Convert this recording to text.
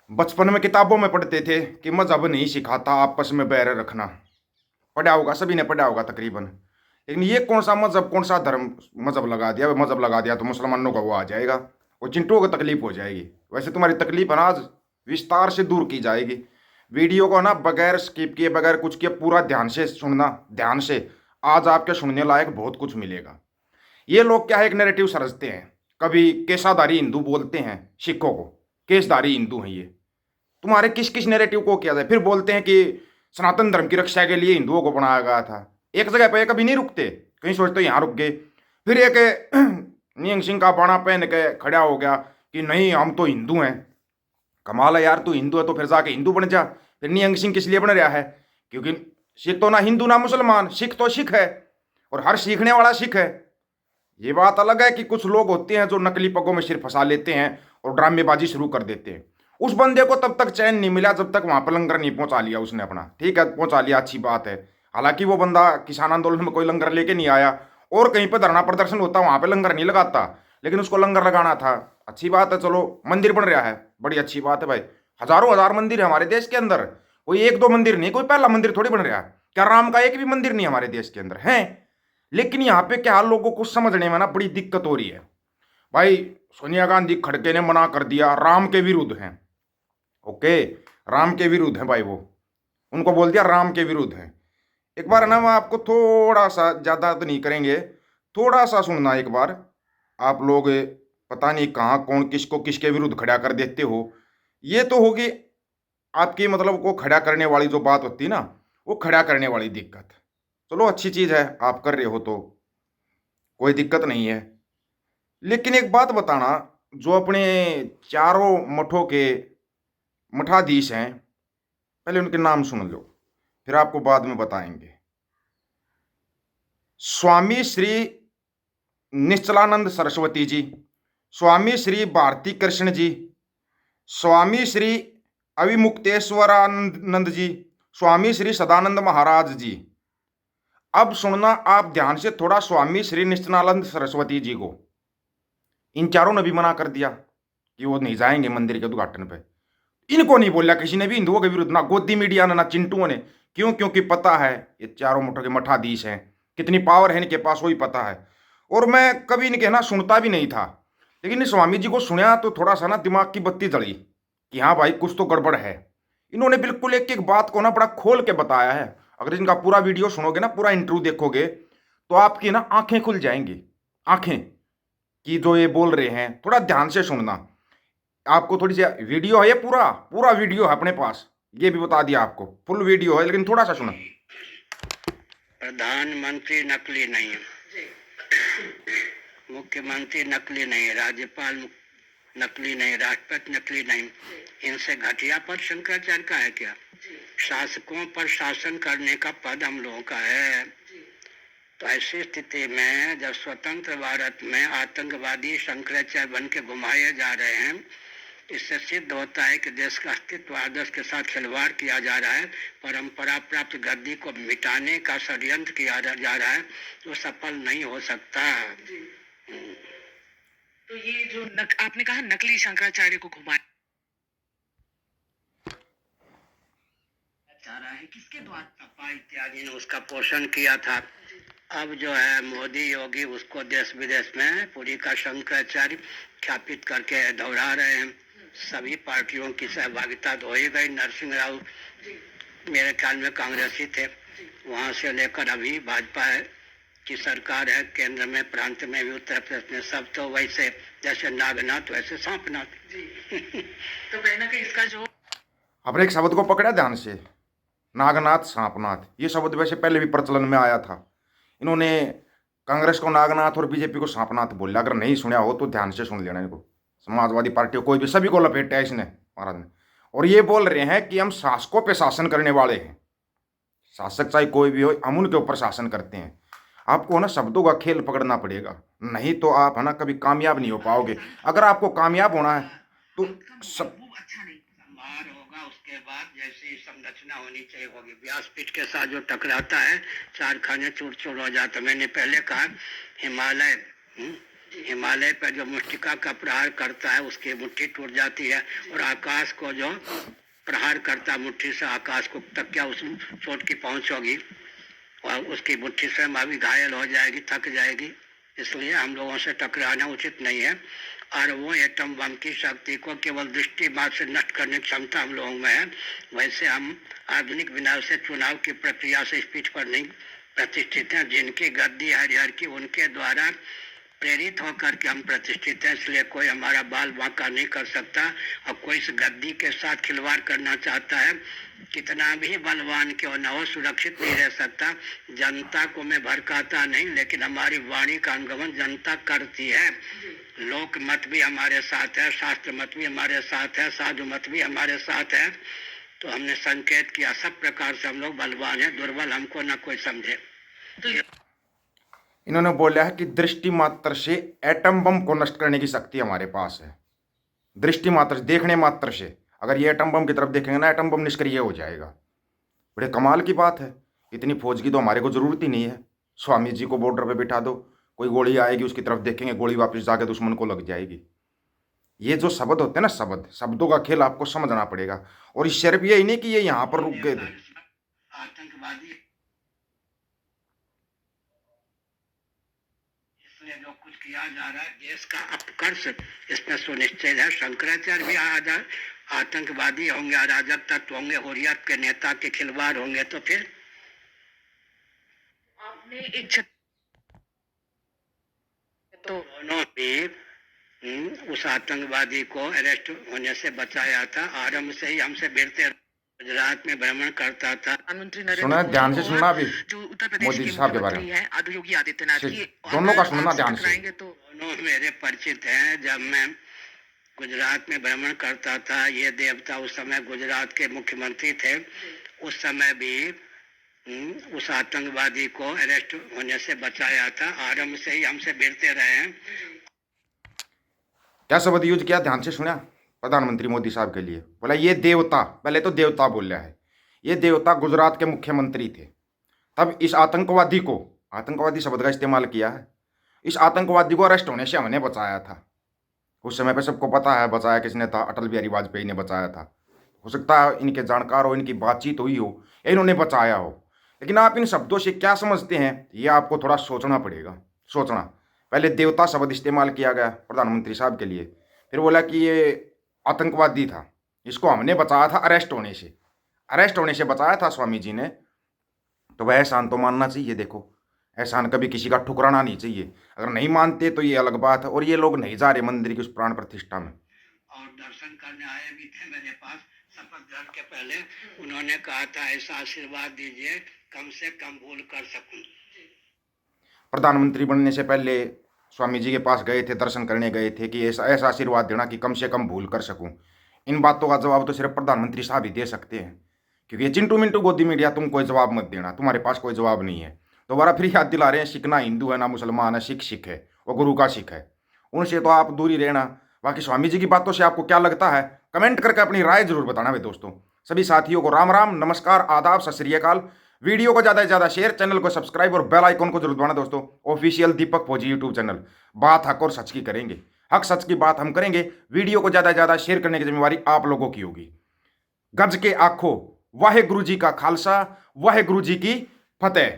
बचपन में किताबों में पढ़ते थे कि मजहब नहीं सिखाता आपस में बैर रखना। पढ़ा होगा, सभी ने पढ़ा होगा तकरीबन। लेकिन ये कौन सा मजहब, कौन सा धर्म मजहब लगा दिया? मजहब लगा दिया तो मुसलमानों का वो आ जाएगा, वो चिंटुओं को तकलीफ हो जाएगी। वैसे तुम्हारी तकलीफ है ना, आज विस्तार से दूर की जाएगी। वीडियो को ना बगैर स्किप किए, बगैर कुछ किए पूरा ध्यान से सुनना, ध्यान से। आज आपके सुनने लायक बहुत कुछ मिलेगा। ये लोग क्या है, एक नैरेटिव समझते हैं। कभी केसाधारी हिंदू बोलते हैं सिखों को, केसधारी हिंदू हैं ये। तुम्हारे किस किस नैरेटिव को किया जाए, फिर बोलते हैं कि सनातन धर्म की रक्षा के लिए हिंदुओं को बनाया गया था। एक जगह पे कभी नहीं रुकते, कहीं सोचते यहाँ रुक गए। फिर एक नियंग सिंह का बाणा पहन के खड़ा हो गया कि नहीं हम तो हिंदू हैं। कमाल है यार, तू हिंदू है तो फिर जाके हिंदू बन जा। फिर नियंग सिंह किस लिए बन रहा है? क्योंकि सिख तो ना हिंदू ना मुसलमान, सिख तो सिख है, और हर सीखने वाला सिख है। ये बात अलग है कि कुछ लोग होते हैं जो नकली पगों में सिर फंसा लेते हैं और ड्रामेबाजी शुरू कर देते हैं। उस बंदे को तब तक चैन नहीं मिला जब तक वहां पर लंगर नहीं पहुंचा लिया उसने अपना। ठीक है, पहुंचा लिया, अच्छी बात है। हालांकि वो बंदा किसान आंदोलन में कोई लंगर लेके नहीं आया, और कहीं पर धरना प्रदर्शन होता वहां पर लंगर नहीं लगाता, लेकिन उसको लंगर लगाना था। अच्छी बात है, चलो मंदिर बन रहा है, बड़ी अच्छी बात है भाई। हजारों हजार मंदिर है हमारे देश के अंदर, कोई एक दो मंदिर नहीं, कोई पहला मंदिर थोड़ी बन रहा है। क्या राम का एक भी मंदिर नहीं हमारे देश के अंदर है? लेकिन यहाँ पे क्या लोगों को समझने में ना बड़ी दिक्कत हो रही है भाई। सोनिया गांधी खड़के ने मना कर दिया, राम के विरुद्ध हैं। ओके, राम के विरुद्ध हैं भाई, वो उनको बोल दिया राम के विरुद्ध हैं। एक बार ना, मैं आपको थोड़ा सा, ज्यादा तो नहीं करेंगे, थोड़ा सा सुनना एक बार। आप लोग पता नहीं कहाँ कौन किसको किसके विरुद्ध खड़ा कर देते हो। ये तो होगी आपकी, मतलब को खड़ा करने वाली जो बात होती है ना, वो खड़ा करने वाली दिक्कत। चलो अच्छी चीज है, आप कर रहे हो तो कोई दिक्कत नहीं है। लेकिन एक बात बताना, जो अपने चारों मठों के मठाधीश हैं, पहले उनके नाम सुन लो, फिर आपको बाद में बताएंगे। स्वामी श्री निश्चलानंद सरस्वती जी, स्वामी श्री भारती कृष्ण जी, स्वामी श्री अविमुक्तेश्वरानंद जी, स्वामी श्री सदानंद महाराज जी। अब सुनना आप ध्यान से थोड़ा, स्वामी श्री निश्चलानंद सरस्वती जी को इन चारों ने भी मना कर दिया कि वो नहीं जाएंगे मंदिर के उद्घाटन पे। इनको नहीं बोला किसी ने भी हिंदुओं के विरुद्ध, ना गोदी मीडिया ने ना चिंटुओं ने। क्यों? क्योंकि पता है ये चारों मठों के मठाधीश हैं, कितनी पावर है इनके पास वही पता है। और मैं कभी इनके ना सुनता भी नहीं था, लेकिन इस स्वामी जी को सुना तो थोड़ा सा ना दिमाग की बत्ती जली कि हाँ भाई कुछ तो गड़बड़ है। इन्होंने बिल्कुल एक एक बात को ना बड़ा खोल के बताया है। अगर इनका पूरा वीडियो सुनोगे ना, पूरा इंटरव्यू देखोगे, तो आपकी ना आंखें खुल जाएंगी, आंखें, कि जो ये बोल रहे हैं थोड़ा ध्यान से सुनना। आपको थोड़ी सी वीडियो है, ये पूरा पूरा वीडियो है अपने पास, ये भी बता दिया आपको, फुल वीडियो है, लेकिन थोड़ा सा सुना। प्रधानमंत्री नकली नहीं है, मुख्यमंत्री नकली नहीं है, राज्यपाल नकली नहीं, राष्ट्रपति नकली नहीं। इनसे घटिया पद शंकराचार्य का है क्या? शासकों पर शासन करने का पद हम लोगों का है। तो ऐसी स्थिति में जब स्वतंत्र भारत में आतंकवादी शंकराचार्य बन के घुमाए जा रहे हैं, इससे सिद्ध होता है कि देश का अस्तित्व आदर्श के साथ खिलवाड़ किया जा रहा है, परंपरा प्राप्त गद्दी को मिटाने का षड्यंत्र किया जा रहा है, जो सफल नहीं हो सकता। तो ये जो आपने कहा नकली शंकराचार्य को घुमाया जा रहा है, किसके द्वारा? सपा इत्यादि ने उसका पोषण किया था। अब जो है मोदी योगी उसको देश विदेश में पूरी का शंकराचार्य ख्यापित करके दोहरा रहे हैं। सभी पार्टियों की सहभागिता तो हो ही गई। नरसिंह राव मेरे ख्याल में कांग्रेसी थे, वहां से लेकर अभी भाजपा की सरकार है केंद्र में, प्रांत में भी, उत्तर प्रदेश में, सब तो वैसे जैसे नागनाथ वैसे सांपनाथ। तो कहीं ना कहीं इसका जो आपने एक शब्द को पकड़ा ध्यान से, नागनाथ सांपनाथ। ये शब्द वैसे पहले भी प्रचलन में आया था। इन्होंने कांग्रेस को नागनाथ और बीजेपी को सांपनाथ बोला। अगर नहीं सुना हो तो ध्यान से सुन लेना इनको। समाजवादी पार्टी को, कोई भी, सभी को लपेटा है इसने, महाराज ने। और ये बोल रहे हैं कि हम शासकों पे शासन करने वाले हैं। शासक चाहे कोई भी हो, हम उनके ऊपर शासन करते हैं। आपको ना शब्दों का खेल पकड़ना पड़ेगा, नहीं तो आप है ना कभी कामयाब नहीं हो पाओगे। अगर आपको कामयाब होना है तो सब अच्छा नहीं संभार होगा। उसके बाद जैसी संरचना होनी चाहिए होगी। व्यासपीठ के साथ जो टकराता है, चार खाने चूर चूर हो जाता। मैंने पहले कहा हिमालय हिमालय पर जो मुष्टिका का प्रहार करता है उसकी मुट्ठी टूट जाती है, और आकाश को जो प्रहार करता मुट्ठी से, आकाश को तक क्या उस चोट की पहुंच होगी, और उसकी मुट्ठी से भी घायल हो जाएगी, थक जाएगी। इसलिए हम लोगों से टकराना उचित नहीं है। और वो एटम बम की शक्ति को केवल दृष्टि मात्र से नष्ट करने की क्षमता हम लोगों में है। वैसे हम आधुनिक विनाश से चुनाव की प्रक्रिया से इस पीठ पर नहीं प्रतिष्ठित हैं। जिनकी गद्दी हरिहर की उनके द्वारा प्रेरित होकर के हम प्रतिष्ठित हैं, इसलिए कोई हमारा बाल बांका नहीं कर सकता। और कोई इस गद्दी के साथ खिलवाड़ करना चाहता है, कितना भी बलवान क्यों न हो, सुरक्षित नहीं रह सकता। जनता को मैं भड़काता नहीं, लेकिन हमारी वाणी का अनुगमन जनता करती है। लोक मत भी हमारे साथ है, शास्त्र मत भी हमारे साथ है, साधु मत भी हमारे साथ है। तो हमने संकेत किया, सब प्रकार से हम लोग बलवान हैं, दुर्बल हमको न कोई समझे। तो इन्होंने बोला है कि दृष्टि मात्र से एटम बम को नष्ट करने की शक्ति हमारे पास है। दृष्टि मात्र से, देखने मात्र से अगर ये एटम बम की तरफ देखेंगे ना, एटम बम निष्क्रिय हो जाएगा। बड़े कमाल की बात है। इतनी फौज की तो हमारे को जरूरत ही नहीं है। स्वामी जी को बॉर्डर पे बिठा दो, कोई गोली आएगी उसकी तरफ देखेंगे, गोली वापस जाके दुश्मन को लग जाएगी। ये जो शब्द होते हैं ना, शब्दों का खेल आपको समझना पड़ेगा। और इस सिर्फ यही नहीं कि ये यहाँ पर रुक गए थे। आतंकवादी इसलिए जो कुछ किया जा रहा है, देश का अपकर्ष इसमें सुनिश्चित है। शंकराचार्य भी आतंकवादी होंगे, अराजक तत्व होंगे, हुर्रियत के नेता के खिलवाड़ होंगे, तो फिर आपने एक तो दोनों भी उस आतंकवादी को अरेस्ट होने से बचाया था। आरंभ से ही हमसे भिड़ते, गुजरात में भ्रमण करता था। प्रधानमंत्री नरेंद्र सुना, मोदी ध्यान से और सुनना अभी जो उत्तर प्रदेश मोदी के साहब के बारे मुख्यमंत्री में। हैं योगी आदित्यनाथ ठीक, की, दोनों का अगर सुनना आपसे ध्यान से। टकराएंगे तो दोनों मेरे परिचित हैं। जब मैं गुजरात में भ्रमण करता था, ये देवता उस समय गुजरात के मुख्यमंत्री थे, उस समय भी उस आतंकवादी को अरेस्ट होने से बचाया था। आरंभ से ही हमसे भिड़ते रहे हैं। क्या शब्द यूज किया, ध्यान से सुना प्रधानमंत्री मोदी साहब के लिए? बोला ये देवता, पहले तो देवता बोल रहा है, ये देवता गुजरात के मुख्यमंत्री थे। तब इस आतंकवादी को, आतंकवादी शब्द का इस्तेमाल किया है, इस आतंकवादी को अरेस्ट होने से हमने बचाया था। उस समय पे सबको पता है बचाया किसने था, अटल बिहारी वाजपेयी ने बचाया था। हो सकता है इनके जानकार हो, इनकी बातचीत हुई हो, या इन्होंने बचाया हो। लेकिन आप इन शब्दों से क्या समझते हैं, ये आपको थोड़ा सोचना पड़ेगा। सोचना, पहले देवता शब्द इस्तेमाल किया गया प्रधानमंत्री साहब के लिए, फिर बोला कि ये आतंकवादी था, इसको हमने बचाया था अरेस्ट होने से। अरेस्ट होने से बचाया था स्वामी जी ने, तो वह एहसान तो मानना चाहिए। देखो, एहसान कभी किसी का ठुकराना नहीं चाहिए। अगर नहीं मानते तो ये अलग बात है। और ये लोग नहीं जा रहे मंदिर की उस प्राण प्रतिष्ठा में। और दर्शन करने आए भी थे मेरे पास शपथ ग्रहण के पहले। उन्होंने कहा था ऐसा आशीर्वाद दीजिए कम से कम भूल कर सकूं। प्रधानमंत्री बनने से पहले स्वामी जी के पास गए थे, दर्शन करने गए थे कि ऐसा ऐसा आशीर्वाद देना कि कम से कम भूल कर सकूं। इन बातों का जवाब तो सिर्फ प्रधानमंत्री साहब ही दे सकते हैं, क्योंकि ये चिंटू मिंटू गोदी मीडिया तुम कोई जवाब मत देना, तुम्हारे पास कोई जवाब नहीं है। दोबारा फिर याद दिला रहे हैं, सिख ना हिंदू है ना मुसलमान है, सिख सिख है, वो गुरु का सिख है। उनसे तो आप दूरी रहना। बाकी स्वामी जी की बातों से आपको क्या लगता है, कमेंट करके अपनी राय जरूर बताना भाई दोस्तों। सभी साथियों को राम राम, नमस्कार, आदाब, सत श्री अकाल। वीडियो को ज़्यादा से ज़्यादा शेयर, चैनल को सब्सक्राइब और बेल आइकन को जरूर दबाना दोस्तों। ऑफिशियल दीपक फौजी यूट्यूब चैनल, बात हक और सच की करेंगे, हक सच की बात हम करेंगे। वीडियो को ज़्यादा से ज़्यादा शेयर करने की जिम्मेवारी आप लोगों की होगी। गज के आखो, वाहे गुरु जी का खालसा, वाहे गुरु जी की फतेह।